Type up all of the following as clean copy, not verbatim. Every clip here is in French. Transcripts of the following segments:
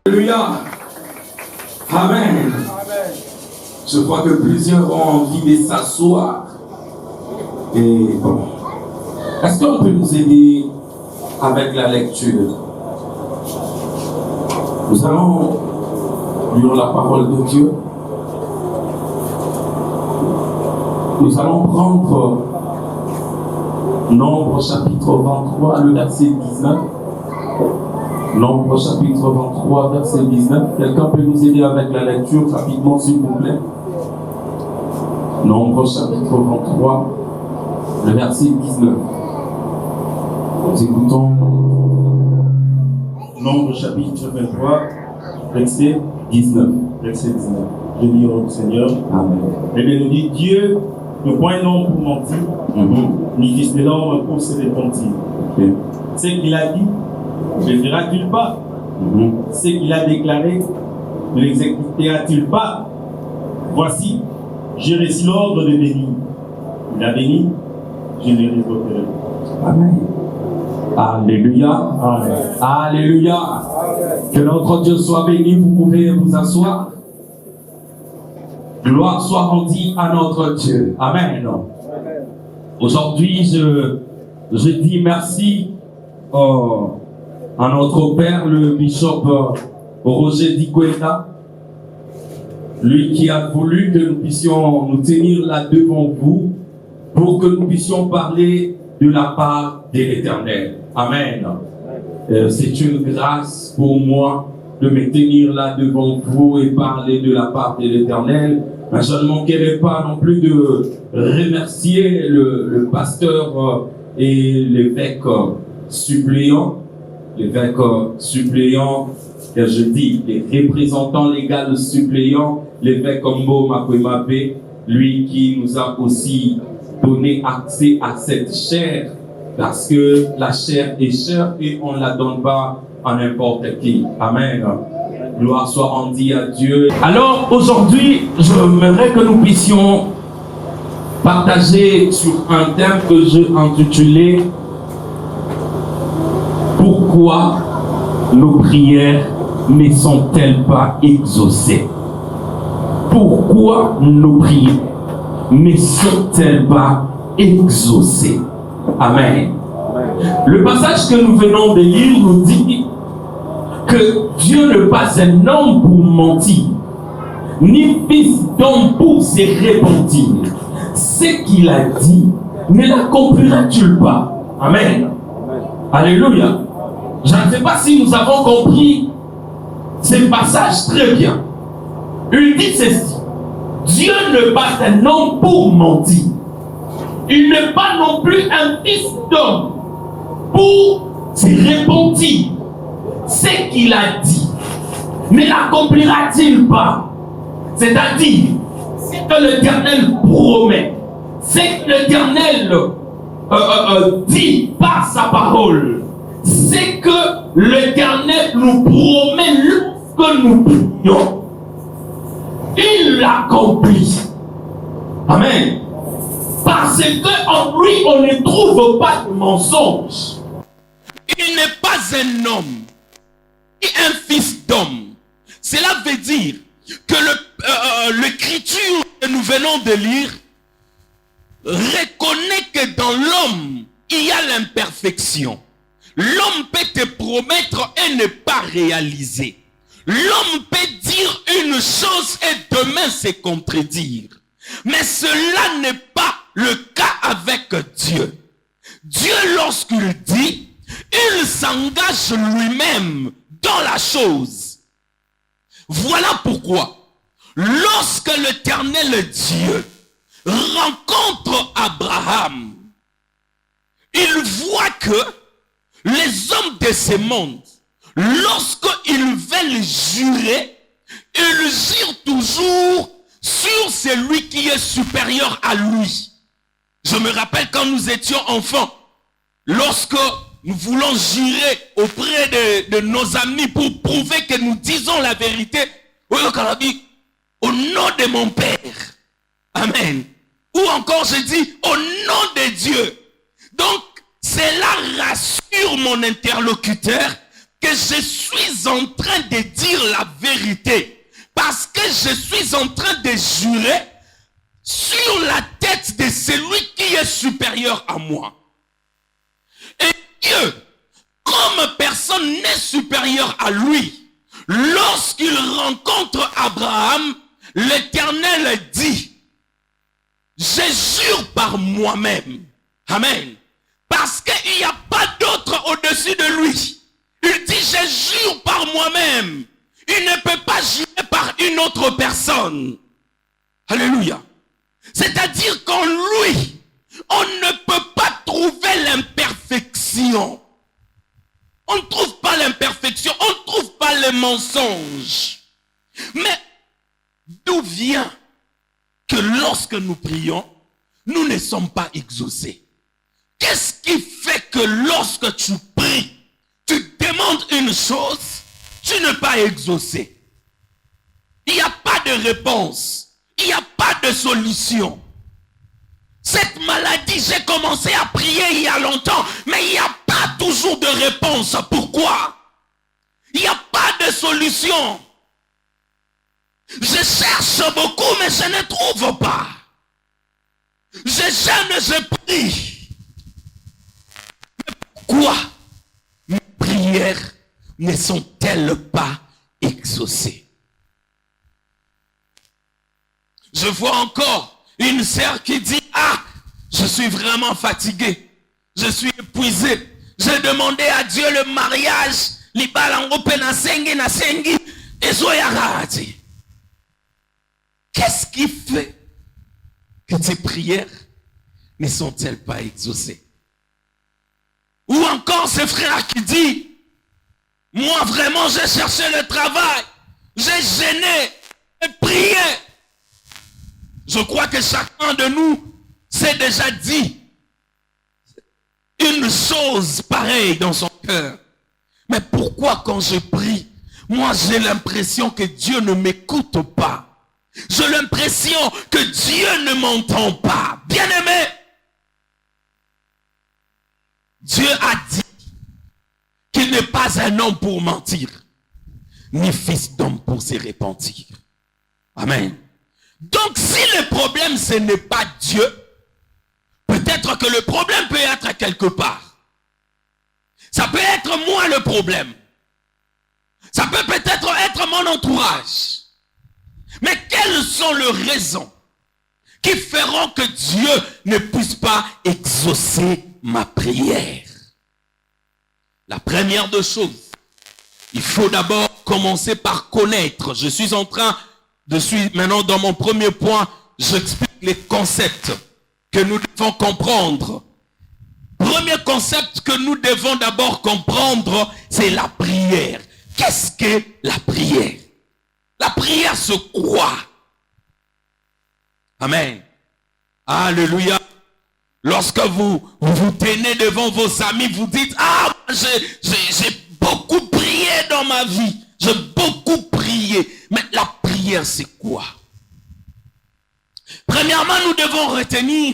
Alléluia. Amen. Je crois que plusieurs ont envie de s'asseoir. Et bon, est-ce qu'on peut nous aider avec la lecture? Nous allons lire la parole de Dieu. Nous allons prendre Nombre chapitre 23, le verset 19. Nombre chapitre 23, verset 19. Quelqu'un peut nous aider avec la lecture rapidement, s'il vous plaît? Nombre chapitre 23, le verset 19. Nous écoutons Nombre chapitre 23, verset 19. Verset 19. Je dis au Seigneur. Amen. Et bien, nous dit Dieu ne point non pour mentir, ni fils de l'homme pour se repentir. Ce qu'il a dit, ne fera-t-il pas? Ce qu'il a déclaré, ne l'exécutera-t-il pas? Voici, j'ai reçu l'ordre de bénir. Il a béni, je le révoquerai. Amen. Alléluia. Amen. Alléluia. Que notre Dieu soit béni. Vous pouvez vous asseoir. Gloire soit rendue à notre Dieu. Amen. Aujourd'hui, je dis merci à notre Père, le bishop Roger Dikweta, lui qui a voulu que nous puissions nous tenir là devant vous pour que nous puissions parler de la part de l'Éternel. Amen. C'est une grâce pour moi de me tenir là devant vous et parler de la part de l'Éternel. Mais je ne manquerai pas non plus de remercier le pasteur et l'évêque suppléant. L'évêque suppléant, que je dis, les représentants légaux suppléants, l'évêque Kombo Makwemabe, lui qui nous a aussi donné accès à cette chair, parce que la chair est chère et on ne la donne pas à n'importe qui. Amen. Gloire soit rendue à Dieu. Alors aujourd'hui, j'aimerais que nous puissions partager sur un thème que j'ai intitulé « Pourquoi nos prières ne sont-elles pas exaucées ?» Pourquoi nos prières ne sont-elles pas exaucées? Amen. Le passage que nous venons de lire nous dit que Dieu n'est pas un homme pour mentir, ni fils d'homme pour se repentir. Ce qu'il a dit, ne l'accomplira-t-il pas? Amen. Alléluia. Je ne sais pas si nous avons compris ce passage très bien. Il dit ceci: Dieu n'est pas un homme pour mentir. Il n'est pas non plus un fils d'homme pour se repentir. Ce qu'il a dit, ne l'accomplira-t-il pas? C'est-à-dire, ce que l'Éternel promet, ce que l'Éternel dit par sa parole, c'est que l'Éternel nous promet lorsque nous prions, il l'accomplit. Amen. Parce qu'en lui, on ne trouve pas de mensonge. Il n'est pas un homme et un fils d'homme. Cela veut dire que l'écriture que nous venons de lire reconnaît que dans l'homme, il y a l'imperfection. L'homme peut te promettre et ne pas réaliser. L'homme peut dire une chose et demain se contredire. Mais cela n'est pas le cas avec Dieu. Dieu, lorsqu'il dit, il s'engage lui-même dans la chose. Voilà pourquoi, lorsque l'Éternel Dieu rencontre Abraham, il voit que les hommes de ce monde, lorsqu'ils veulent jurer, ils jurent toujours sur celui qui est supérieur à lui. Je me rappelle quand nous étions enfants, lorsque nous voulons jurer auprès de nos amis pour prouver que nous disons la vérité, au nom de mon Père, amen, ou encore je dis au nom de Dieu. Donc cela rassure mon interlocuteur que je suis en train de dire la vérité, parce que je suis en train de jurer sur la tête de celui qui est supérieur à moi. Et Dieu, comme personne n'est supérieur à lui, lorsqu'il rencontre Abraham, l'Éternel dit, je jure par moi-même. Amen. Parce qu'il n'y a pas d'autre au-dessus de lui. Il dit, je jure par moi-même. Il ne peut pas jurer par une autre personne. Alléluia. C'est-à-dire qu'en lui, on ne peut pas trouver l'imperfection. On ne trouve pas l'imperfection, on ne trouve pas les mensonges. Mais d'où vient que lorsque nous prions, nous ne sommes pas exaucés? Qu'est-ce qui fait que lorsque tu pries, tu demandes une chose, tu n'es pas exaucé? Il n'y a pas de réponse, il n'y a pas de solution. Cette maladie, j'ai commencé à prier il y a longtemps, mais il n'y a pas toujours de réponse. Pourquoi? Il n'y a pas de solution. Je cherche beaucoup, mais je ne trouve pas. Je jeûne, je prie. Mais pourquoi mes prières ne sont-elles pas exaucées? Je vois encore une sœur qui dit, ah, je suis vraiment fatigué, je suis épuisé. J'ai demandé à Dieu le mariage, qu'est-ce qui fait que tes prières ne sont-elles pas exaucées? Ou encore ce frère qui dit, moi vraiment j'ai cherché le travail, j'ai gêné, j'ai prié. Je crois que chacun de nous s'est déjà dit une chose pareille dans son cœur. Mais pourquoi quand je prie, moi j'ai l'impression que Dieu ne m'écoute pas. J'ai l'impression que Dieu ne m'entend pas. Bien-aimé, Dieu a dit qu'il n'est pas un homme pour mentir, ni fils d'homme pour se repentir. Amen. Donc si le problème ce n'est pas Dieu, peut-être que le problème peut être quelque part. Ça peut être moi le problème. Ça peut peut-être être mon entourage. Mais quelles sont les raisons qui feront que Dieu ne puisse pas exaucer ma prière? La première des choses, il faut d'abord commencer par connaître. Je suis maintenant dans mon premier point, j'explique les concepts que nous devons comprendre. Premier concept que nous devons d'abord comprendre, c'est la prière. Qu'est-ce que la prière? La prière, c'est quoi? Amen. Alléluia. Lorsque vous tenez devant vos amis, vous dites, ah, j'ai beaucoup prié dans ma vie. J'ai beaucoup prié. Mais la prière, c'est quoi? Premièrement, nous devons retenir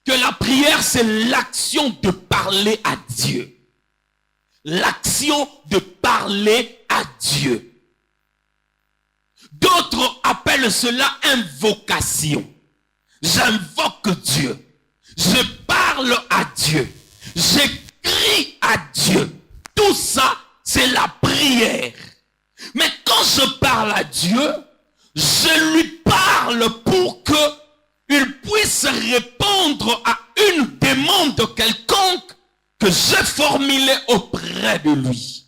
que la prière, c'est l'action de parler à Dieu. L'action de parler à Dieu. D'autres appellent cela invocation. J'invoque Dieu. Je parle à Dieu. J'écris à Dieu. Tout ça, c'est la prière. Mais quand je parle à Dieu, je lui parle pour qu'il puisse répondre à une demande quelconque que j'ai formulée auprès de lui.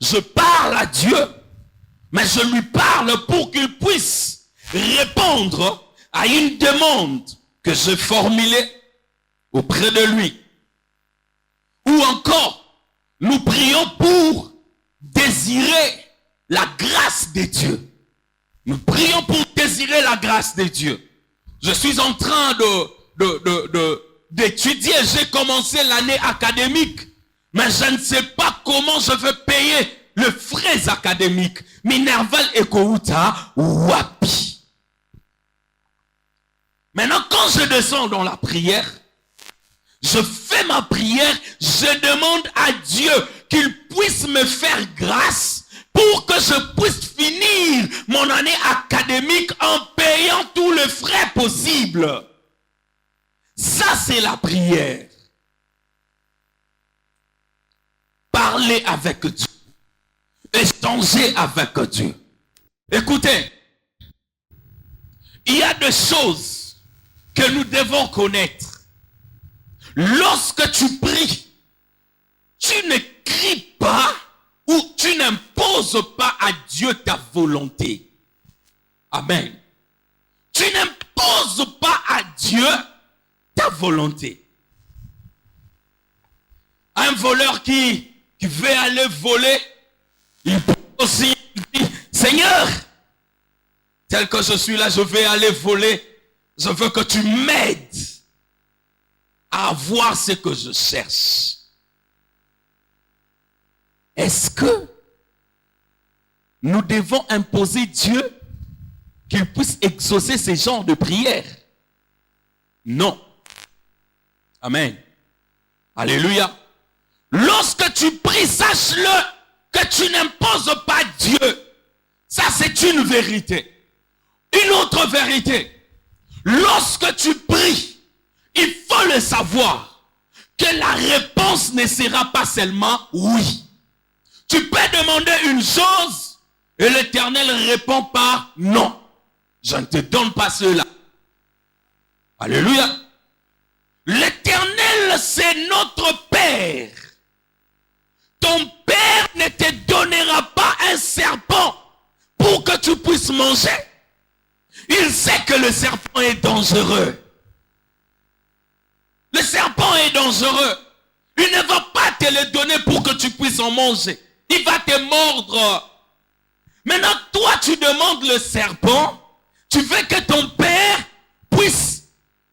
Je parle à Dieu, mais je lui parle pour qu'il puisse répondre à une demande que j'ai formulée auprès de lui. Ou encore, nous prions pour désirer la grâce de Dieu. Nous prions pour désirer la grâce de Dieu. Je suis en train d'étudier, j'ai commencé l'année académique, mais je ne sais pas comment je vais payer les frais académiques. Minerval Ekouta Wapi. Maintenant, quand je descends dans la prière, je fais ma prière, je demande à Dieu qu'il puisse me faire grâce pour que je puisse finir mon année académique en payant tous les frais possibles. Ça, c'est la prière. Parler avec Dieu. Échanger avec Dieu. Écoutez, il y a des choses que nous devons connaître. Lorsque tu pries, tu ne cries pas ou tu n'imposes pas à Dieu ta volonté. Amen. Tu n'imposes pas à Dieu ta volonté. Un voleur qui veut aller voler, il peut aussi dire, Seigneur, tel que je suis là, je vais aller voler. Je veux que tu m'aides à avoir ce que je cherche. Est-ce que nous devons imposer Dieu qu'il puisse exaucer ces genres de prières? Non. Amen. Alléluia. Lorsque tu pries, sache-le que tu n'imposes pas Dieu. Ça, c'est une vérité. Une autre vérité. Lorsque tu pries, il faut le savoir que la réponse ne sera pas seulement oui. Tu peux demander une chose et l'Éternel répond par non. Je ne te donne pas cela. Alléluia. L'Éternel, c'est notre Père. Ton Père ne te donnera pas un serpent pour que tu puisses manger. Il sait que le serpent est dangereux. Le serpent est dangereux. Il ne va pas te le donner pour que tu puisses en manger. Il va te mordre. Maintenant, toi, tu demandes le serpent. Tu veux que ton Père puisse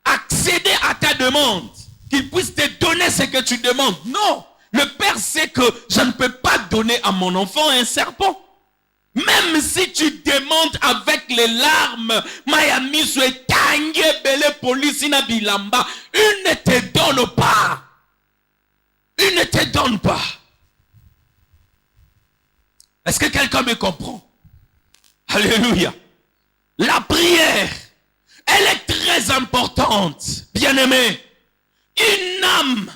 accéder à ta demande. Qu'il puisse te donner ce que tu demandes. Non. Le Père sait que je ne peux pas donner à mon enfant un serpent. Même si tu demandes avec les larmes, Miami souhaite belle police bilamba, il ne te donne pas. Il ne te donne pas. Est-ce que quelqu'un me comprend? Alléluia. La prière, elle est très importante, bien-aimé. Une âme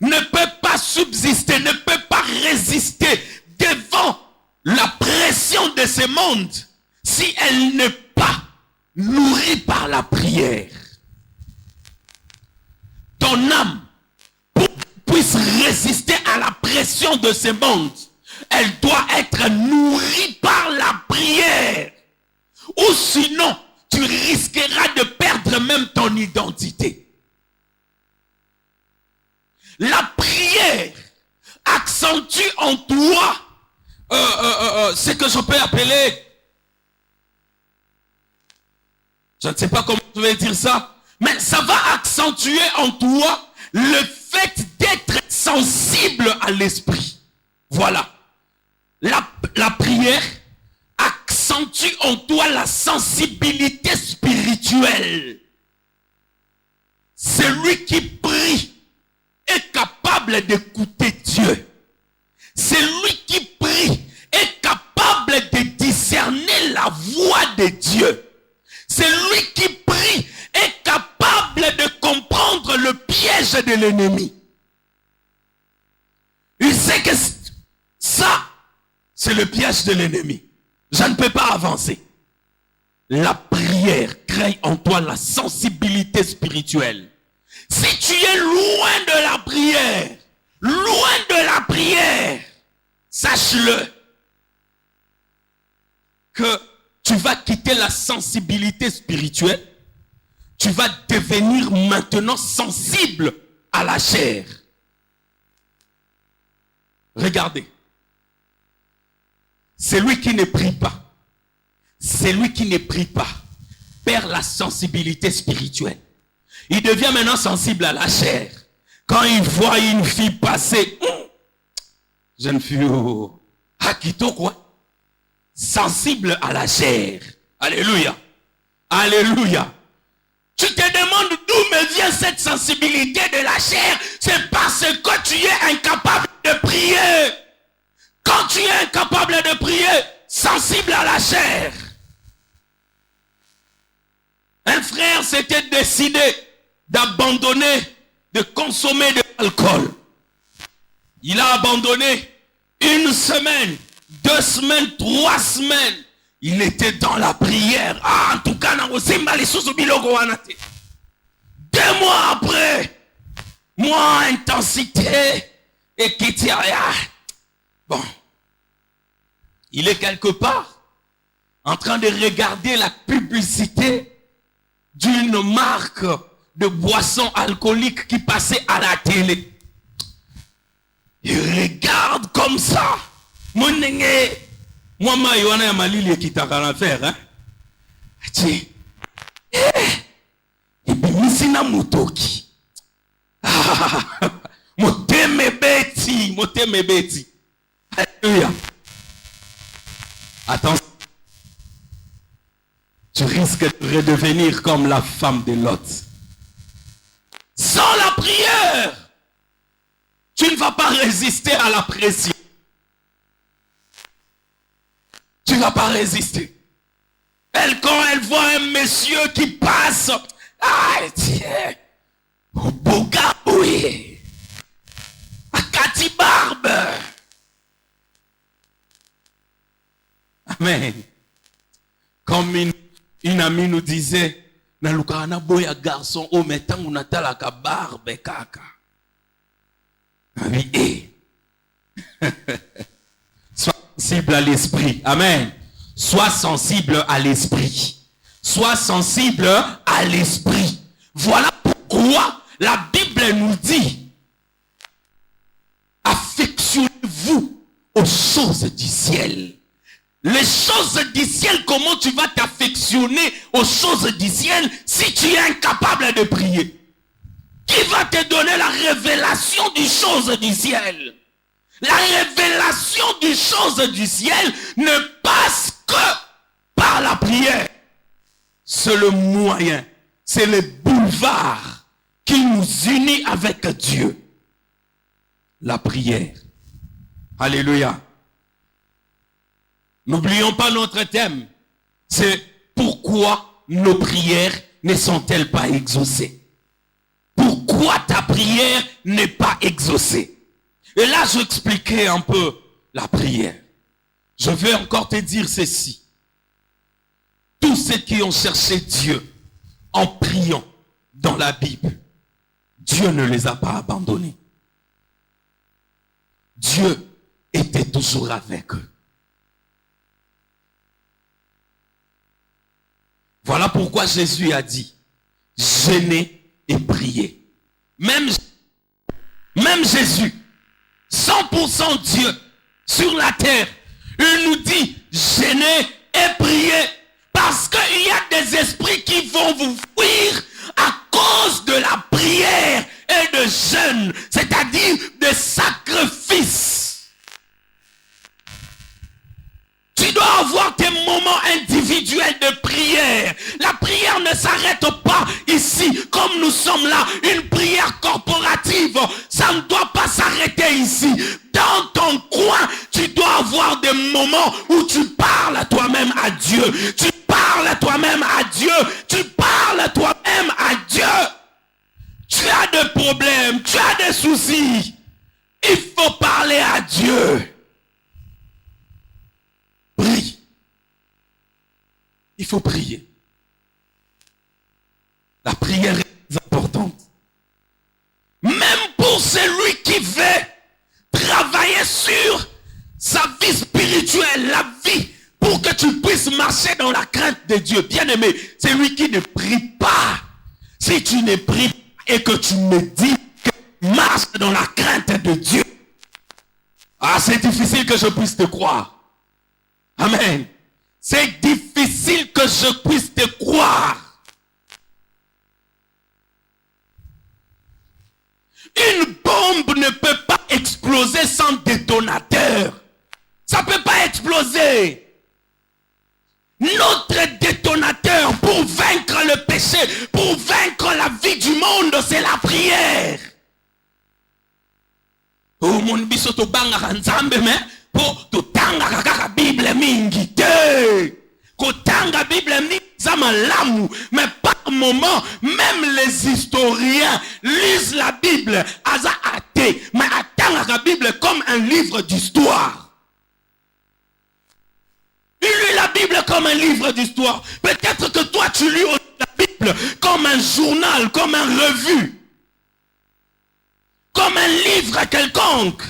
ne peut pas subsister, ne peut pas résister devant la pression de ce monde si elle n'est pas nourrie par la prière. Ton âme, pour qu'elle puisse résister à la pression de ce monde, elle doit être nourrie par la prière. Ou sinon, tu risqueras de perdre même ton identité. La prière accentue en toi ce que je peux appeler, je ne sais pas comment je vais dire ça, mais ça va accentuer en toi le fait d'être sensible à l'esprit. Voilà. La prière accentue en toi la sensibilité spirituelle. Celui qui prie est capable d'écouter Dieu. Celui qui prie est capable de discerner la voix de Dieu. Celui qui prie est capable de comprendre le piège de l'ennemi. Il sait que ça, c'est le piège de l'ennemi. Je ne peux pas avancer. La prière crée en toi la sensibilité spirituelle. Si tu es loin de la prière, sache-le que tu vas quitter la sensibilité spirituelle. Tu vas devenir maintenant sensible à la chair. Regardez. Celui qui ne prie pas, perd la sensibilité spirituelle. Il devient maintenant sensible à la chair. Quand il voit une fille passer, jeune fille, Akito quoi? Sensible à la chair. Alléluia. Alléluia. Tu te demandes d'où me vient cette sensibilité de la chair. C'est parce que tu es incapable de prier, quand tu es incapable de prier, sensible à la chair. Un frère s'était décidé d'abandonner, de consommer de l'alcool. Il a abandonné 1 semaine, 2 semaines, 3 semaines. Il était dans la prière. Ah, en tout cas, 2 mois après, moins intensité et Kitiaya. Bon, il est quelque part en train de regarder la publicité d'une marque de boisson alcoolique qui passait à la télé. Il regarde comme ça. Moi, Yohana Malili qui t'a qu'à faire, hein? Et puis, Missina Mutoki. Moteme Betty. Alléluia. Attention. Tu risques de redevenir comme la femme de Lot. Sans la prière, tu ne vas pas résister à la pression. Tu ne vas pas résister. Quand elle voit un monsieur qui passe, ah, tiens, au Bogaboui, à Cathy Barbe. Amen. Comme une amie nous disait, Nalukana boya garçon, oh, mais tant qu'on a la barbe, kaka. Oui, sois sensible à l'esprit. Amen. Sois sensible à l'esprit. Sois sensible à l'esprit. Voilà pourquoi la Bible nous dit, affectionnez-vous aux choses du ciel. Les choses du ciel, comment tu vas t'affectionner aux choses du ciel si tu es incapable de prier? Qui va te donner la révélation des choses du ciel? La révélation des choses du ciel ne passe que par la prière. C'est le moyen, c'est le boulevard qui nous unit avec Dieu. La prière. Alléluia. N'oublions pas notre thème. C'est pourquoi nos prières ne sont-elles pas exaucées? Pourquoi ta prière n'est pas exaucée? Et là, je vais expliquer un peu la prière. Je vais encore te dire ceci. Tous ceux qui ont cherché Dieu en priant dans la Bible, Dieu ne les a pas abandonnés. Dieu était toujours avec eux. Voilà pourquoi Jésus a dit, jeûnez et priez. Même Jésus, 100% Dieu sur la terre, il nous dit, jeûnez et priez. Parce qu'il y a des esprits qui vont vous fuir à cause de la prière et de jeûne, c'est-à-dire de sacrifice. Tu dois avoir tes moments individuels de prière. La prière ne s'arrête pas ici, comme nous sommes là. Une prière corporative, ça ne doit pas s'arrêter ici. Dans ton coin, tu dois avoir des moments où tu parles à toi-même à Dieu. Tu parles à toi-même à Dieu. Tu parles à toi-même à Dieu. Tu as des problèmes, tu as des soucis. Il faut parler à Dieu. Prie. Il faut prier. La prière est importante. Même pour celui qui veut travailler sur sa vie spirituelle, la vie, pour que tu puisses marcher dans la crainte de Dieu. Bien-aimé, c'est lui qui ne prie pas. Si tu ne pries pas et que tu me dis que tu marches dans la crainte de Dieu, ah, c'est difficile que je puisse te croire. Amen. C'est difficile que je puisse te croire. Une bombe ne peut pas exploser sans détonateur. Ça ne peut pas exploser. Notre détonateur pour vaincre le péché, pour vaincre la vie du monde, c'est la prière. Omoni biso to banga nzambe me po to tanga kaka Bible mingi te. Ko tanga Bible mingi za malamu, mais par moment même les historiens lisent la Bible aza athée, mais attanga la Bible comme un livre d'histoire. Il lit la Bible comme un livre d'histoire. Peut-être que toi tu lis la Bible comme un journal, comme une revue, comme un livre quelconque.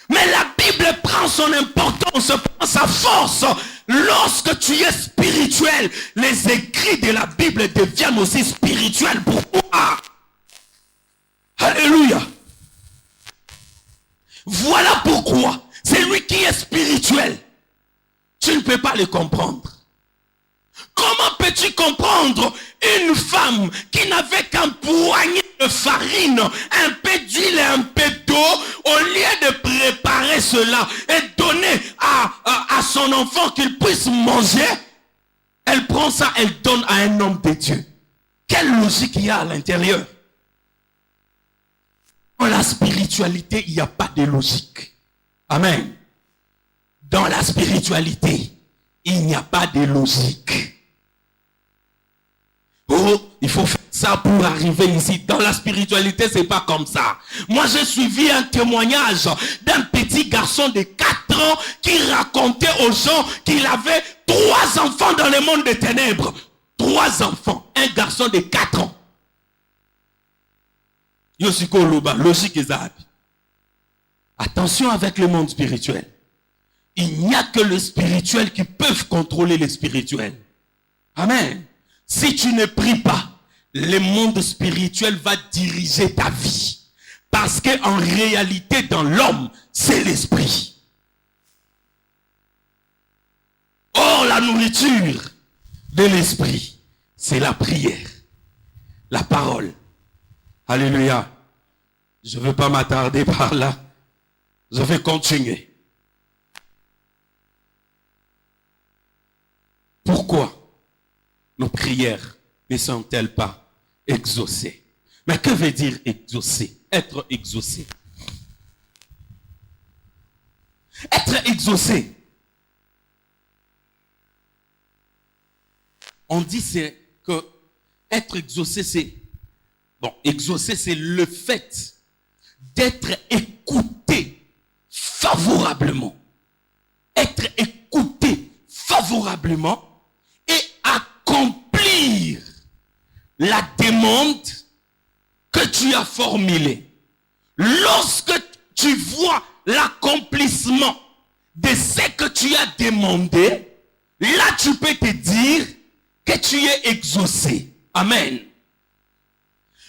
Mais la Bible prend son importance, prend sa force lorsque tu es spirituel. Les écrits de la Bible deviennent aussi spirituels pour toi. Alléluia. Voilà pourquoi celui qui est spirituel, tu ne peux pas le comprendre. Comment peux-tu comprendre une femme qui n'avait qu'un poignet de farine, un peu d'huile et un peu d'eau, au lieu de préparer cela et donner à son enfant qu'il puisse manger, elle prend ça, elle donne à un homme de Dieu. Quelle logique il y a à l'intérieur? Dans la spiritualité, il n'y a pas de logique. Amen. Dans la spiritualité, il n'y a pas de logique. Oh, il faut faire ça pour arriver ici. Dans la spiritualité, c'est pas comme ça. Moi, j'ai suivi un témoignage d'un petit garçon de 4 ans qui racontait aux gens qu'il avait 3 enfants dans le monde des ténèbres. 3 enfants. Un garçon de 4 ans. Yoshiko Loba, logique et zabi. Attention avec le monde spirituel. Il n'y a que le spirituel qui peut contrôler le spirituel. Amen. Si tu ne pries pas, le monde spirituel va diriger ta vie. Parce qu'en réalité, dans l'homme, c'est l'esprit. Or, la nourriture de l'esprit, c'est la prière, la parole. Alléluia. Je ne veux pas m'attarder par là. Je vais continuer. Pourquoi nos prières ne sont-elles pas exaucées? Mais que veut dire exaucer? Être exaucé. Être exaucé. On dit c'est que être exaucé, c'est exaucé, c'est le fait d'être écouté favorablement. Être écouté favorablement et accomplir la demande que tu as formulée. Lorsque tu vois l'accomplissement de ce que tu as demandé, là tu peux te dire que tu es exaucé. Amen.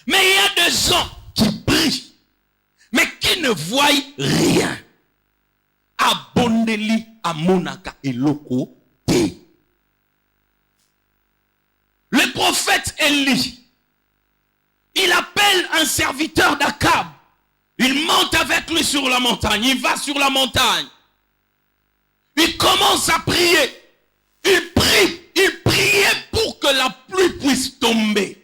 Mais il y a des gens qui prient, mais qui ne voient rien. Abondeli amonaka eloko te. Le prophète Élie, il appelle un serviteur d'Akab. Il monte avec lui sur la montagne. Il va sur la montagne. Il commence à prier. Il prie. Il priait pour que la pluie puisse tomber.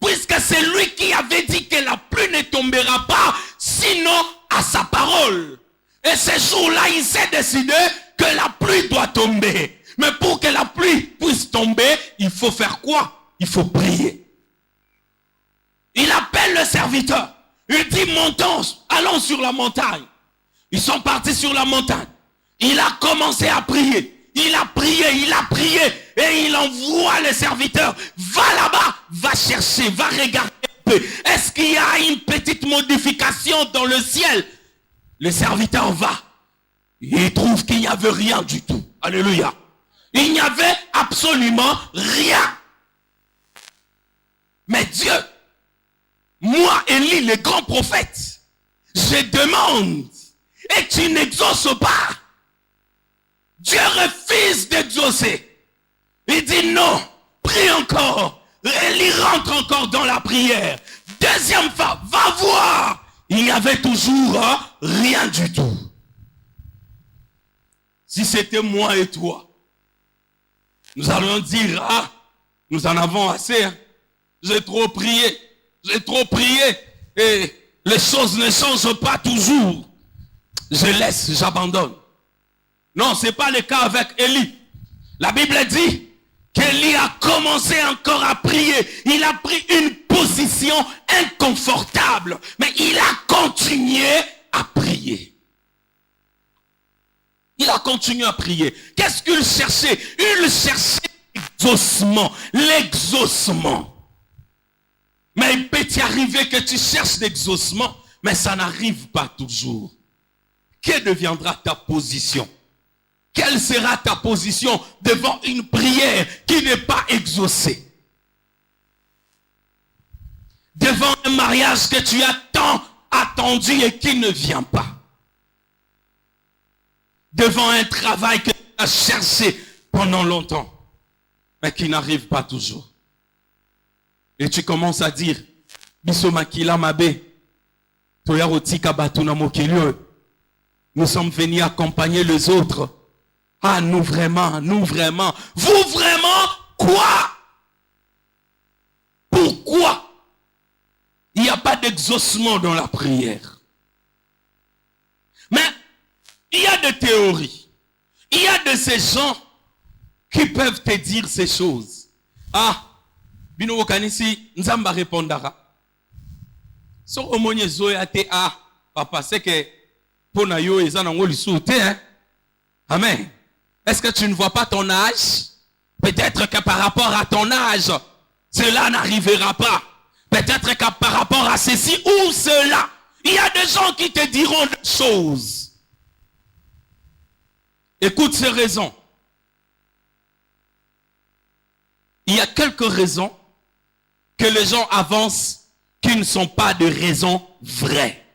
Puisque c'est lui qui avait dit que la pluie ne tombera pas, sinon à sa parole. Et ce jour-là, il s'est décidé que la pluie doit tomber. Mais pour que la pluie puisse tomber, il faut faire quoi? Il faut prier. Il appelle le serviteur. Il dit, montons, allons sur la montagne. Ils sont partis sur la montagne. Il a commencé à prier. Il a prié, et il envoie le serviteur. Va là-bas, va chercher, va regarder un peu. Est-ce qu'il y a une petite modification dans le ciel? Le serviteur va. Il trouve qu'il n'y avait rien du tout. Alléluia. Il n'y avait absolument rien. Mais Dieu, moi, Élie, le grand prophète, je demande et tu n'exauces pas. Dieu refuse d'exaucer. Il dit non, prie encore. Élie rentre encore dans la prière. Deuxième fois, va voir. Il n'y avait toujours rien du tout. Si c'était moi et toi, nous allons dire, nous en avons assez. Hein. J'ai trop prié. Et les choses ne changent pas toujours. Je laisse, j'abandonne. Non, ce n'est pas le cas avec Élie. La Bible dit qu'Élie a commencé encore à prier. Il a pris une position inconfortable, mais il a continué à prier. Il a continué à prier. Qu'est-ce qu'il cherchait? Il cherchait l'exaucement. L'exaucement. Mais il peut t'arriver que tu cherches l'exaucement, mais ça n'arrive pas toujours. Quelle deviendra ta position? Quelle sera ta position devant une prière qui n'est pas exaucée? Devant un mariage que tu as tant attendu et qui ne vient pas? Devant un travail que tu as cherché pendant longtemps, mais qui n'arrive pas toujours? Et tu commences à dire, Bisomakila Mabe, Toyarotika Batuna Mokelio, nous sommes venus accompagner les autres. Ah, nous vraiment, vous vraiment, quoi? Pourquoi il n'y a pas d'exaucement dans la prière? Mais il y a des théories. Il y a de ces gens qui peuvent te dire ces choses. Ah, Bino Wokanisi, Nzamba répondara. So omonye zoya te ah, papa, c'est que pona yo ezanango lisute, hein? Amen. Est-ce que tu ne vois pas ton âge? Peut-être que par rapport à ton âge, cela n'arrivera pas. Peut-être que par rapport à ceci ou cela, il y a des gens qui te diront des choses. Écoute ces raisons. Il y a quelques raisons que les gens avancent qui ne sont pas de raisons vraies.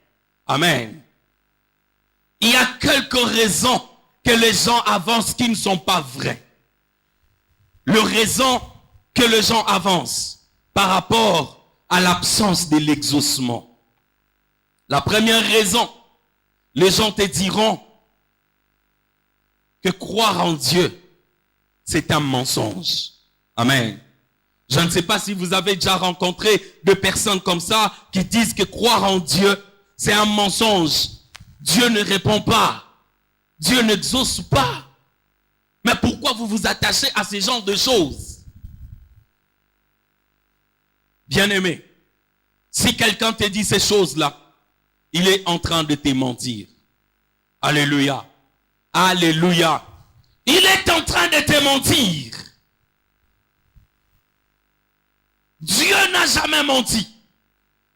Amen. Il y a quelques raisons que les gens avancent qui ne sont pas vraies. Le raison que les gens avancent par rapport à l'absence de l'exaucement. La première raison, les gens te diront que croire en Dieu, c'est un mensonge. Amen. Je ne sais pas si vous avez déjà rencontré des personnes comme ça qui disent que croire en Dieu, c'est un mensonge. Dieu ne répond pas. Dieu n'exauce pas. Mais pourquoi vous vous attachez à ce genre de choses? Bien-aimé, si quelqu'un te dit ces choses-là, il est en train de te mentir. Alléluia. Alléluia. Il est en train de te mentir. Dieu n'a jamais menti.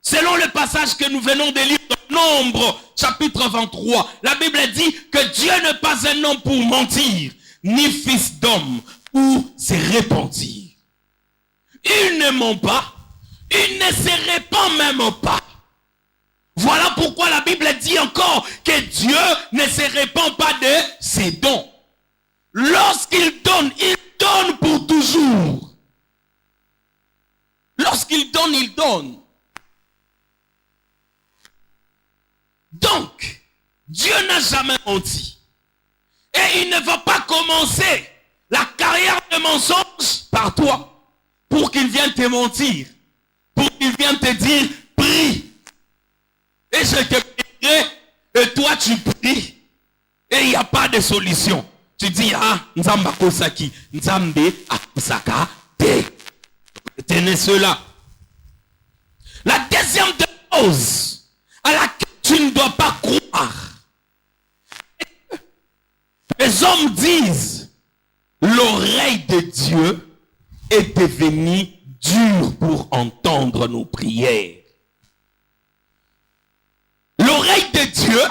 Selon le passage que nous venons de lire dans Nombre, chapitre 23, la Bible dit que Dieu n'est pas un homme pour mentir, ni fils d'homme pour se repentir. Il ne ment pas, il ne se répand même pas. Voilà pourquoi la Bible dit encore que Dieu ne se répand pas de ses dons. Lorsqu'il donne, il donne pour toujours. Lorsqu'il donne, il donne. Donc, Dieu n'a jamais menti. Et il ne va pas commencer la carrière de mensonge par toi pour qu'il vienne te mentir. Pour qu'il vienne te dire, prie. Et je te prierai, et toi tu pries. Et il n'y a pas de solution. Tu dis, ah, Nzamba Kosaki, Nzambe Akusaka, tenez cela. La deuxième chose à laquelle tu ne dois pas croire. Les hommes disent, l'oreille de Dieu est devenue dure pour entendre nos prières. L'oreille de Dieu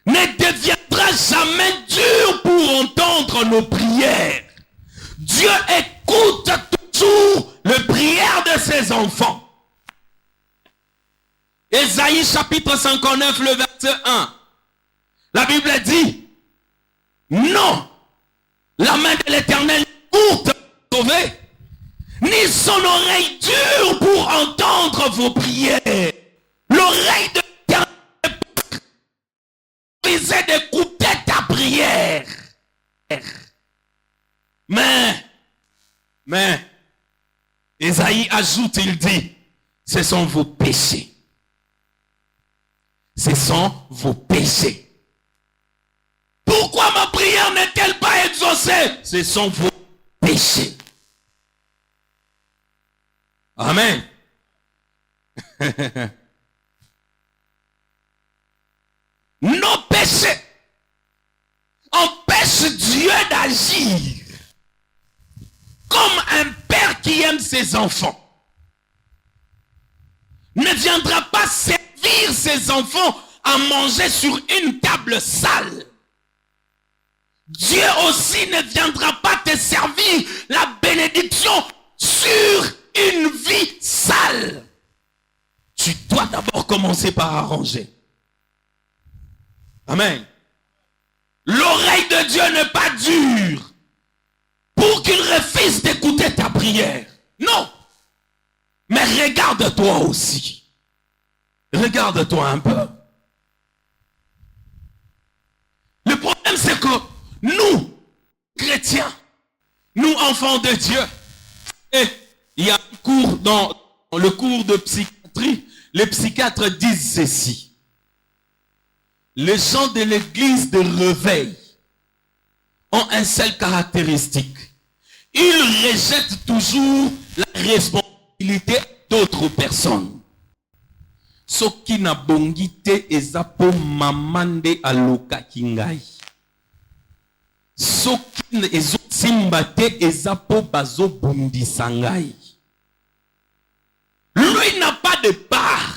ne deviendra jamais dure pour entendre nos prières. Dieu écoute toujours les prières de ses enfants. Ésaïe chapitre 59, le verset 1. La Bible dit, non, la main de l'Éternel courte pour sauver, ni son oreille dure pour entendre vos prières. L'oreille de l'Éternel visait d'écouter ta prière. Mais, Ésaïe ajoute, il dit, ce sont vos péchés ce sont vos péchés. Pourquoi ma prière n'est-elle pas exaucée? Ce sont vos péchés. Amen. Nos péchés empêchent Dieu d'agir comme un père qui aime ses enfants. Ne viendra pas servir ses enfants à manger sur une table sale. Dieu aussi ne viendra pas te servir la bénédiction sur une vie sale. Tu dois d'abord commencer par arranger. Amen. L'oreille de Dieu n'est pas dure pour qu'il refuse d'écouter ta prière. Non. Mais regarde-toi aussi. Regarde-toi un peu. Le problème, c'est que nous, chrétiens, nous, enfants de Dieu, et il y a un cours dans le cours de psychiatrie, les psychiatres disent ceci. Les gens de l'église de réveil ont un seul caractéristique. Ils rejettent toujours la responsabilité d'autres personnes. Ce qui n'a bongité ezapo mamande aloka kingai. Ce qui ezo simbate ezapo bazo bundi sangai. Lui n'a pas de part.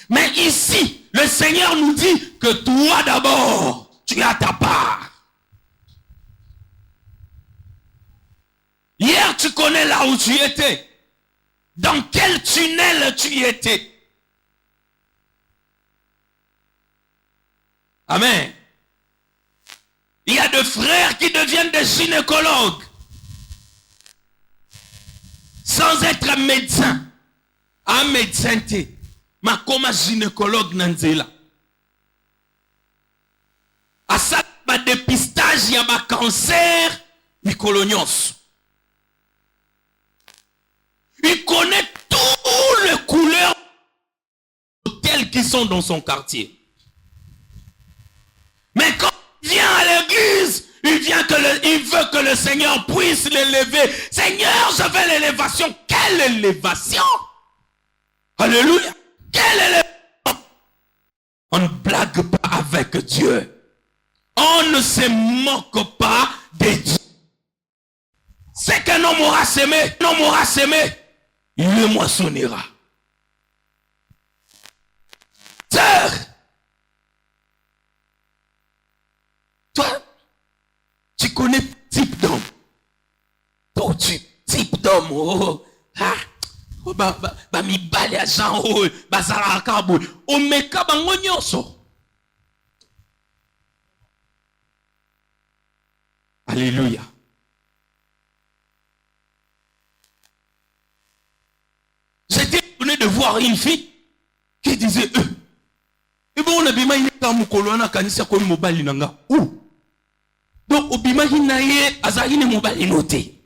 Mais ici, le Seigneur nous dit que toi d'abord, tu as ta part. Hier, tu connais là où tu étais. Dans quel tunnel tu étais? Amen. Il y a des frères qui deviennent des gynécologues sans être médecin. Un médecin, ma comme gynécologue nanzela. À ça, ma dépistage, il y a ma cancer, mycolonios. Il connaît toutes les couleurs telles qui sont dans son quartier. Mais quand il vient à l'église, il veut que le Seigneur puisse l'élever. Seigneur, je veux l'élévation. Quelle élévation? Alléluia. Quelle élévation? On ne blague pas avec Dieu. On ne se moque pas de Dieu. C'est qu'un homme aura semé, il le moissonnera. Sœur, toi, tu connais type d'homme. Toi, type d'homme, oh, ah, oh, mi bale à Jean, oh, bazara kabo, oh, meka bango nyonso. Alléluia. J'étais étonné de voir une fille qui disait et bon on a bima ina mukolona kanisa ko mobali nanga où donc obima hinaye azahine mobali noté.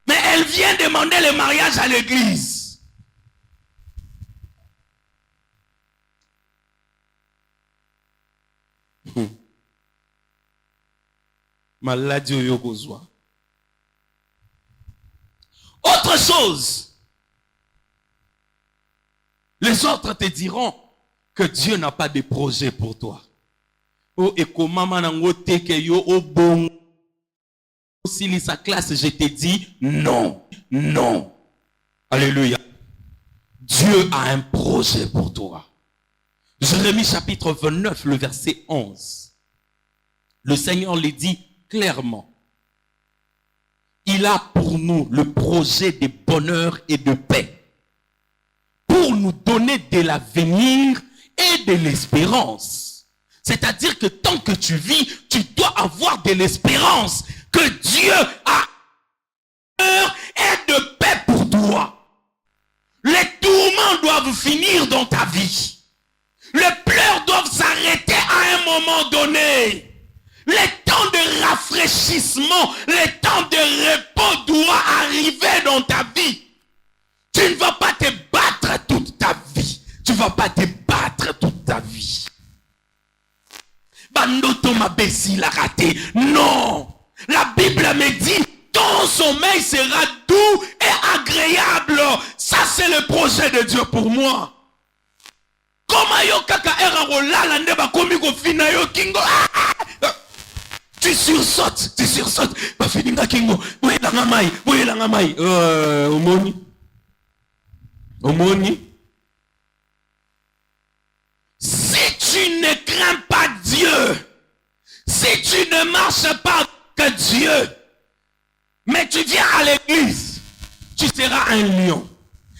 Mais elle vient demander le mariage à l'église. Maladie yokozwa. Autre chose, les autres te diront que Dieu n'a pas de projet pour toi. Oh, et comment manango teke yo au bon si sa classe, je te dis non, non. Alléluia. Dieu a un projet pour toi. Jérémie chapitre 29, le verset 11. Le Seigneur le dit clairement. Il a pour nous le projet de bonheur et de paix. Pour nous donner de l'avenir et de l'espérance. C'est-à-dire que tant que tu vis, tu dois avoir de l'espérance que Dieu a bonheur et de paix pour toi. Les tourments doivent finir dans ta vie. Les pleurs doivent s'arrêter à un moment donné. Les temps de rafraîchissement, les temps de repos doivent arriver dans ta vie. Tu ne vas pas te battre toute vas pas te battre toute ta vie. Bandoto mabesi la raté. Non. La Bible me dit, ton sommeil sera doux et agréable. Ça, c'est le projet de Dieu pour moi. Comment yo kaka erarola la neba komi ko fina yo kingo. Tu sursautes. Ba fininga kingo. Boye la ngamai. Omoni. Si tu ne crains pas Dieu, si tu ne marches pas que Dieu, mais tu viens à l'église, tu seras un lion.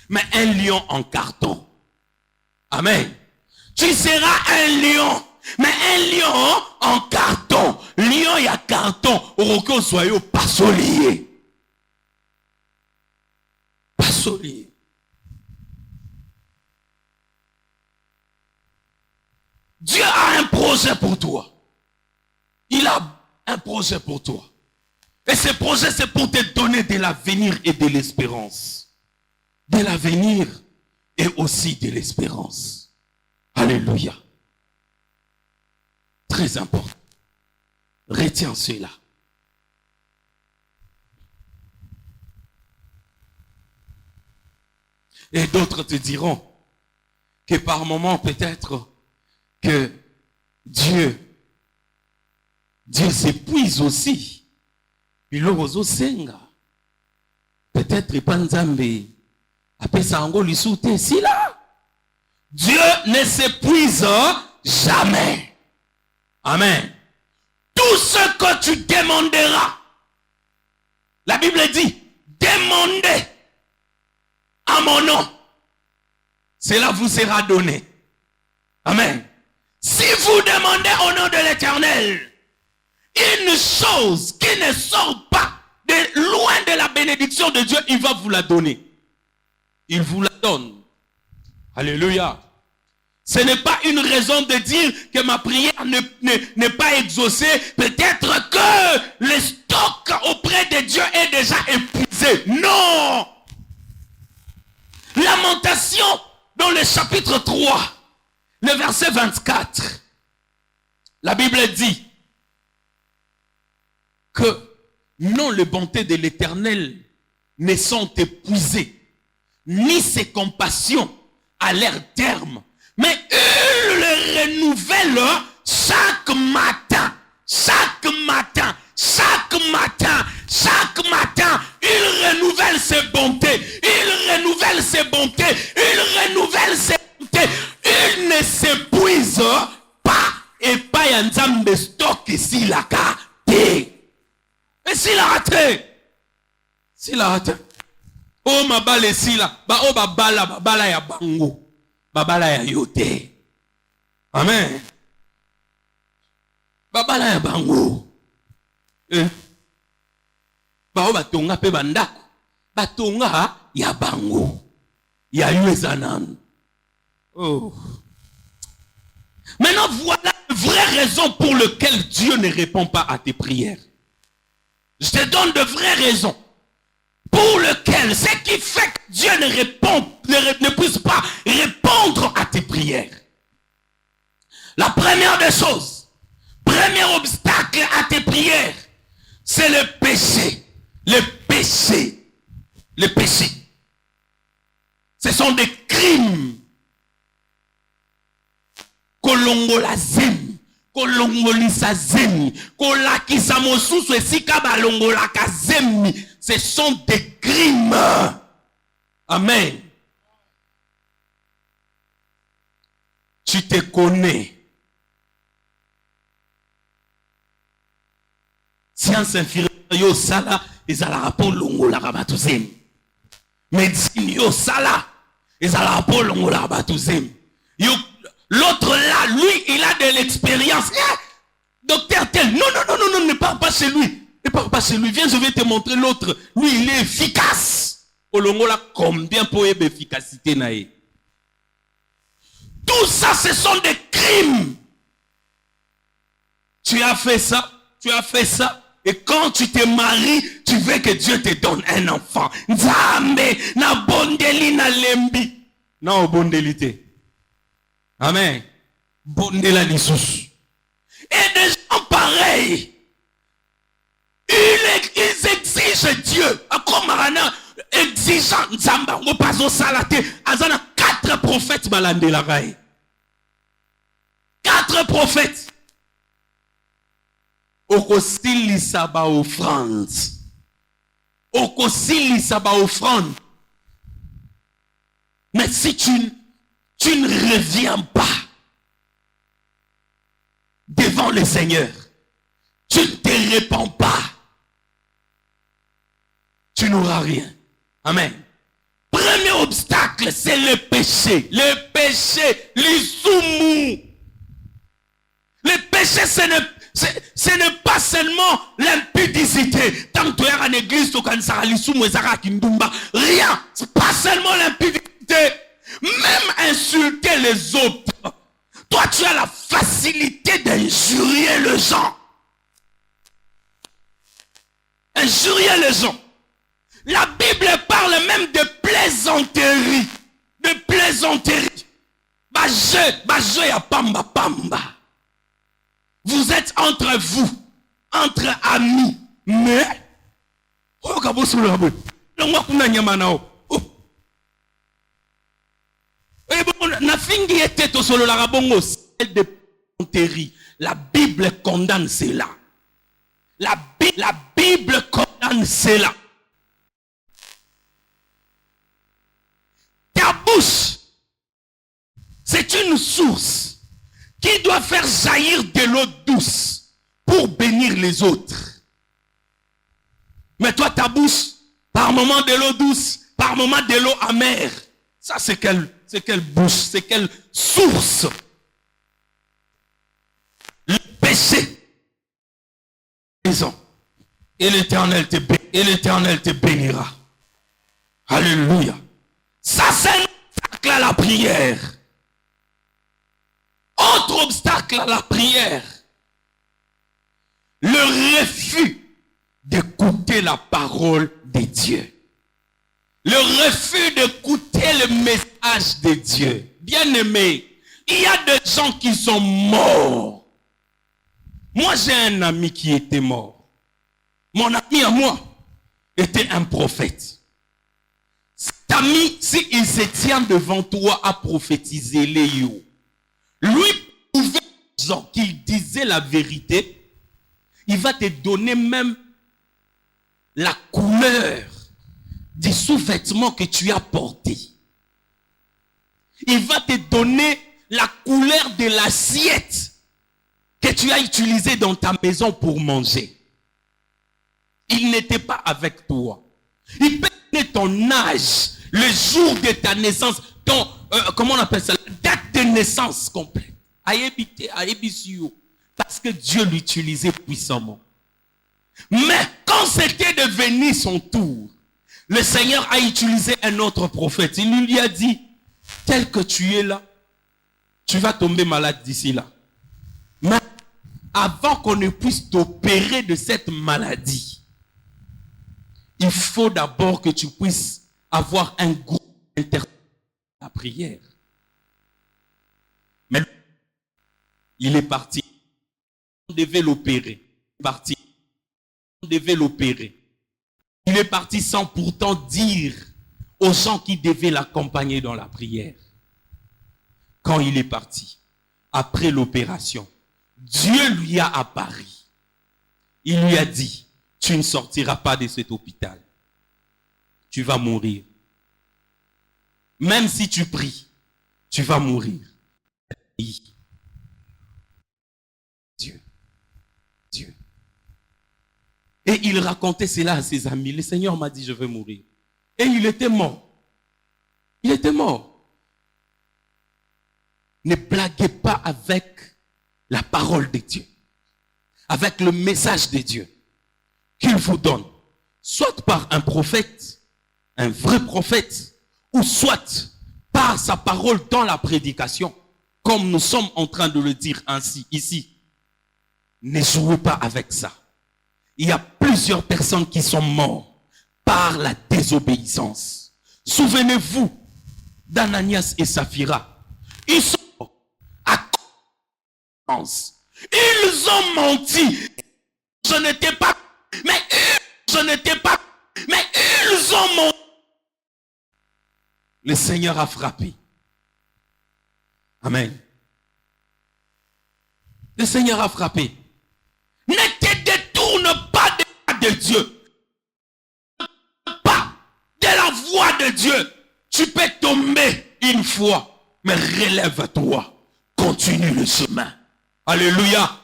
Mais un lion en carton. Amen. Tu seras un lion. Mais un lion en carton. Lion y a carton. Oroko soyo pas solier. Pas solier. Dieu a un projet pour toi. Il a un projet pour toi. Et ce projet, c'est pour te donner de l'avenir et de l'espérance. De l'avenir et aussi de l'espérance. Alléluia. Très important. Retiens cela. Et d'autres te diront que par moment, peut-être, que Dieu s'épuise aussi. Peut-être Panzambe si là. Dieu ne s'épuise jamais. Amen. Tout ce que tu demanderas, la Bible dit, demandez à mon nom, cela vous sera donné. Amen. Si vous demandez au nom de l'Éternel une chose qui ne sort pas de loin de la bénédiction de Dieu, il va vous la donner. Il vous la donne. Alléluia. Ce n'est pas une raison de dire que ma prière n'est pas exaucée. Peut-être que le stock auprès de Dieu est déjà épuisé. Non. Lamentation dans le chapitre 3, le verset 24. La Bible dit que non, les bontés de l'Éternel ne sont épuisées, ni ses compassions à leur terme. Mais il le renouvelle chaque matin. Chaque matin. Chaque matin. Chaque matin. Il renouvelle ses bontés. Il renouvelle ses bontés. Il renouvelle ses bontés. Il ne s'épuise pas. Et pas y a un stock ici la carte. Et s'il a raté. S'il a raté. Oh ma balle ici là. Ba oh bala ya bango. Babala ya yote. Amen. Babala ya bango. Bao batonga pe bandako. Batonga ya bango. Ya yuezanan. Oh. Maintenant voilà une vraie raison pour laquelle Dieu ne répond pas à tes prières. Je te donne de vraies raisons. Pour lequel, ce qui fait que Dieu ne puisse pas répondre à tes prières. La première des choses, premier obstacle à tes prières, c'est le péché. Le péché. Le péché. Ce sont des crimes. Kolongola zemi. Kolongolisa zemi. Kolakisa mosusu esika balongola kazemi. Ce sont des crimes. Amen. Tu te connais. Science infirmière yo sala ezala po longola rabatuzemi. Médecine yo sala ezala po longola rabatuzemi. Yo l'autre là, lui, il a de l'expérience. Docteur tel, non, ne pars pas chez lui. Ne pars pas chez lui. Viens, je vais te montrer l'autre. Lui, il est efficace. Olongola, combien pour efficacité nae. Tout ça, ce sont des crimes. Tu as fait ça, tu as fait ça. Et quand tu te maries, tu veux que Dieu te donne un enfant. Nzambe, na bondeli na lembi. Non, bondelité. Amen. Bondela lisusu. Et des gens pareils, ils exigent Dieu. Comme Marana, exigeant Nzamba. On passe au salate. Azana 4 prophètes balandela rai. 4 prophètes. Okosilisa ba offrande. Okosilisa ba offrande. Mais si tu ne reviens pas devant le Seigneur, tu ne te répands pas, tu n'auras rien. Amen. Premier obstacle, c'est le péché. Le péché, l'isumu. Le péché, ce n'est pas seulement l'impudicité. Tant que tu es en église, tu as l'isumu et kindumba. Rien. C'est pas seulement l'impudicité. Même insulter les autres. Toi, tu as la facilité d'injurier les gens. Injurier les gens. La Bible parle même de plaisanterie. De plaisanterie. Baje ya pamba pamba. Vous êtes entre vous. Entre amis. Mais. La Bible condamne cela. La Bible condamne cela. Ta bouche, c'est une source qui doit faire jaillir de l'eau douce pour bénir les autres. Mais toi, ta bouche, par moment de l'eau douce, par moment de l'eau amère. Ça, c'est quelle bouche, c'est quelle source? Le péché. Et l'Éternel te bénira. Alléluia. Ça, c'est un obstacle à la prière. Autre obstacle à la prière. Le refus d'écouter la parole de Dieu. Le refus d'écouter le message de Dieu. Bien-aimé, il y a des gens qui sont morts. Moi, j'ai un ami qui était mort. Mon ami à moi était un prophète. Cet ami, s'il se tient devant toi à prophétiser les you, lui pouvait dire qu'il disait la vérité, il va te donner même la couleur du sous-vêtement que tu as porté. Il va te donner la couleur de l'assiette que tu as utilisée dans ta maison pour manger. Il n'était pas avec toi. Il peut donner ton âge, le jour de ta naissance, ton, comment on appelle ça, la date de naissance complète. Parce que Dieu l'utilisait puissamment. Mais quand c'était devenu son tour, le Seigneur a utilisé un autre prophète. Il lui a dit, tel que tu es là, tu vas tomber malade d'ici là. Mais avant qu'on ne puisse t'opérer de cette maladie, il faut d'abord que tu puisses avoir un groupe interne à la prière. Mais il est parti. On devait l'opérer. On devait l'opérer. Il est parti sans pourtant dire aux gens qui devaient l'accompagner dans la prière. Quand il est parti, après l'opération, Dieu lui a apparu. Il lui a dit, tu ne sortiras pas de cet hôpital. Tu vas mourir. Même si tu pries, tu vas mourir. Dieu. Et il racontait cela à ses amis. Le Seigneur m'a dit, je vais mourir. Et il était mort. Il était mort. Ne blaguez pas avec la parole de Dieu. Avec le message de Dieu qu'il vous donne. Soit par un prophète, un vrai prophète, ou soit par sa parole dans la prédication, comme nous sommes en train de le dire ainsi, ici. Ne jouez pas avec ça. Il y a plusieurs personnes qui sont mortes par la désobéissance. Souvenez-vous d'Ananias et Saphira. Ils sont morts Ils ont menti. Je n'étais pas, mais ils ont menti. Le Seigneur a frappé. Amen. Le Seigneur a frappé. Ne te détourne pas de la voie de Dieu. Pas de la voie de Dieu. Tu peux tomber une fois, mais relève-toi. Continue le chemin. Alléluia.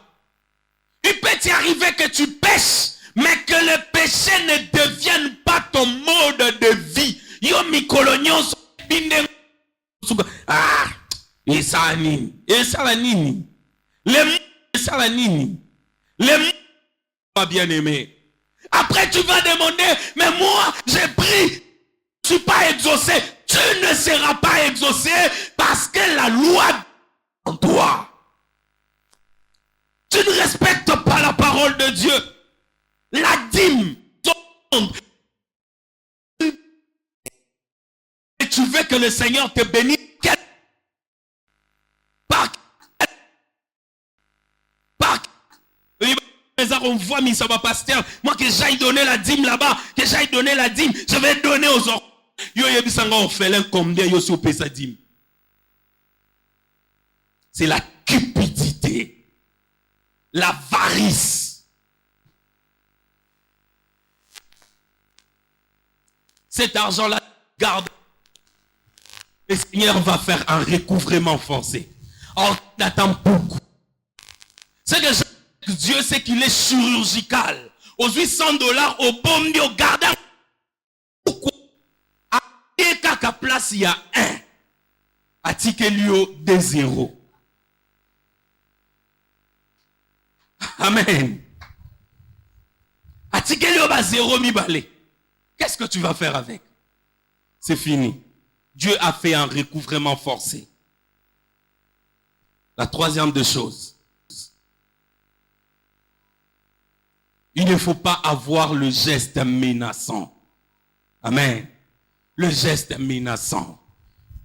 Il peut t'y arriver que tu pêches, mais que le péché ne devienne pas ton mode de vie. Yo mi kolonyon ah, et ça la nini. Les pas bien aimé. Après tu vas demander, mais moi j'ai pris, je ne suis pas exaucé. Tu ne seras pas exaucé parce que la loi en toi. Tu ne respectes pas la parole de Dieu. La dîme. Et tu veux que le Seigneur te bénisse. On voit mis ça va pasteur. Moi que j'aille donner la dîme là-bas, je vais donner aux autres. Yo yebisanga on fait l'un combien yo soupé sa dîme. C'est la cupidité, l'avarice. Cet argent-là, garde. Le Seigneur va faire un recouvrement forcé. On attend beaucoup. C'est que Dieu sait qu'il est chirurgical. Aux $800, au bon Dieu, gardant. Pourquoi? À chaque place, il y a un. À Tikelio, des zéros. Amen. À Tikelio, bas zéro mi balé. Qu'est-ce que tu vas faire avec? C'est fini. Dieu a fait un recouvrement forcé. La troisième des choses. Il ne faut pas avoir le geste menaçant. Amen. Le geste menaçant.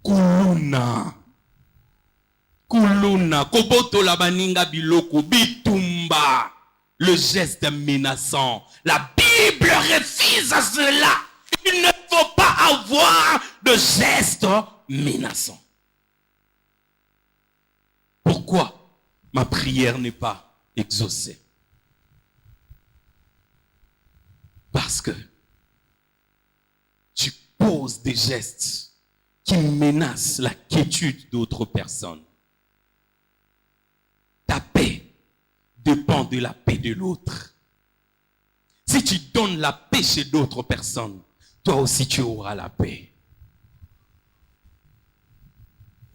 Kuluna. Koboto la baninga biloko. Bitumba. Le geste menaçant. La Bible refuse à cela. Il ne faut pas avoir de geste menaçant. Pourquoi ma prière n'est pas exaucée? Parce que tu poses des gestes qui menacent la quiétude d'autres personnes. Ta paix dépend de la paix de l'autre. Si tu donnes la paix chez d'autres personnes, toi aussi tu auras la paix.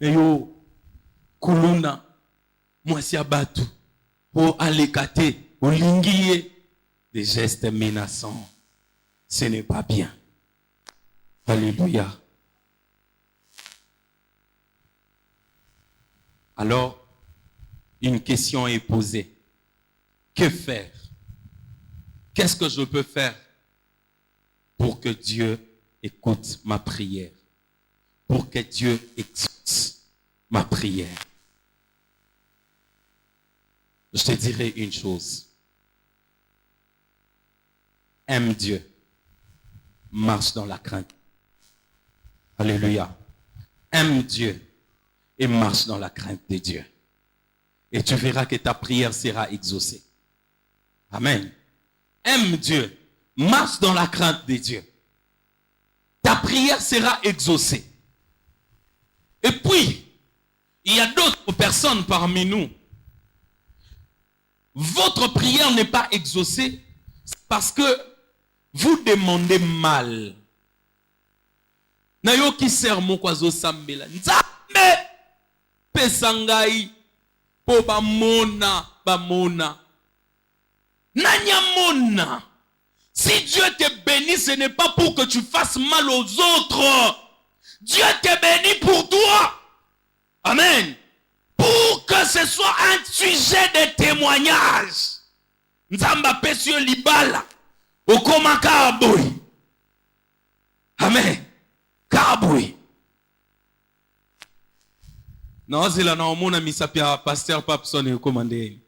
Et yo, kuluna, moi si abatu, o alekate, o lingiye, des gestes menaçants, ce n'est pas bien. Alléluia. Alors, une question est posée. Que faire? Qu'est-ce que je peux faire pour que Dieu écoute ma prière? Pour que Dieu exauce ma prière? Je te dirai une chose. Aime Dieu. Marche dans la crainte. Alléluia. Aime Dieu et marche dans la crainte de Dieu. Et tu verras que ta prière sera exaucée. Amen. Aime Dieu. Marche dans la crainte de Dieu. Ta prière sera exaucée. Et puis, il y a d'autres personnes parmi nous. Votre prière n'est pas exaucée parce que vous demandez mal. Nayo ki sermon kwazo sambela. Nzambe pesangai po bamona. Nanyamona. Si Dieu te bénit, ce n'est pas pour que tu fasses mal aux autres. Dieu te bénit pour toi. Amen. Pour que ce soit un sujet de témoignage. Nzamba pesio libala. Okoma kaboui. Amen. Kaboui. Non, c'est là, non, mon ami Sapia, pasteur Papson est commandé.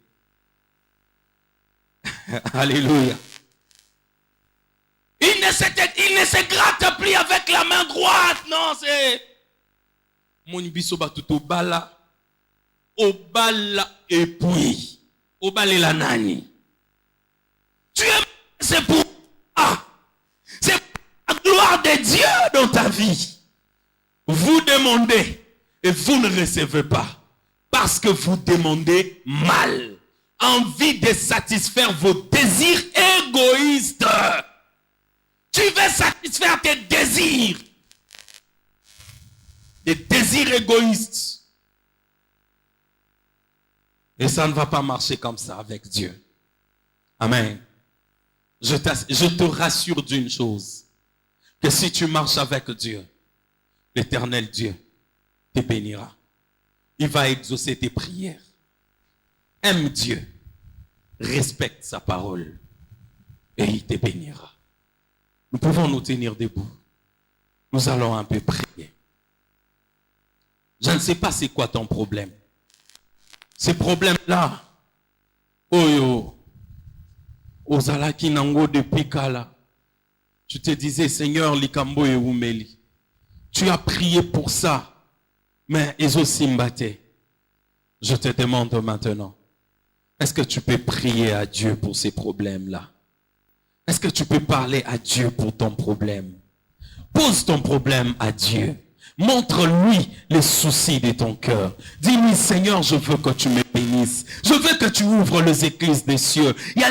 Alléluia. Il ne se gratte plus avec la main droite. Non, c'est. Mon bisoba tout au bala. Au bala et puis. Au bala la nani. Tu es. C'est pour. Ah. C'est pour la gloire de Dieu dans ta vie. Vous demandez et vous ne recevez pas. Parce que vous demandez mal. Envie de satisfaire vos désirs égoïstes. Tu veux satisfaire tes désirs. Des désirs égoïstes. Et ça ne va pas marcher comme ça avec Dieu. Amen. Je te rassure d'une chose. Que si tu marches avec Dieu, l'Éternel Dieu te bénira. Il va exaucer tes prières. Aime Dieu. Respecte sa parole. Et il te bénira. Nous pouvons nous tenir debout. Nous allons un peu prier. Je ne sais pas c'est quoi ton problème. Ces problèmes-là. Oyo. Ozalaki nango depuis Kala. Tu te disais, Seigneur, likambo et umeli. Tu as prié pour ça. Mais Ezosimbate. Je te demande maintenant. Est-ce que tu peux prier à Dieu pour ces problèmes-là? Est-ce que tu peux parler à Dieu pour ton problème? Pose ton problème à Dieu. Montre-lui les soucis de ton cœur. Dis-lui, Seigneur, je veux que tu me bénisses. Je veux que tu ouvres les églises des cieux. Il y a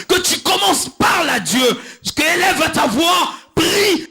que tu commences, parle à Dieu. Que élève ta voix, prie.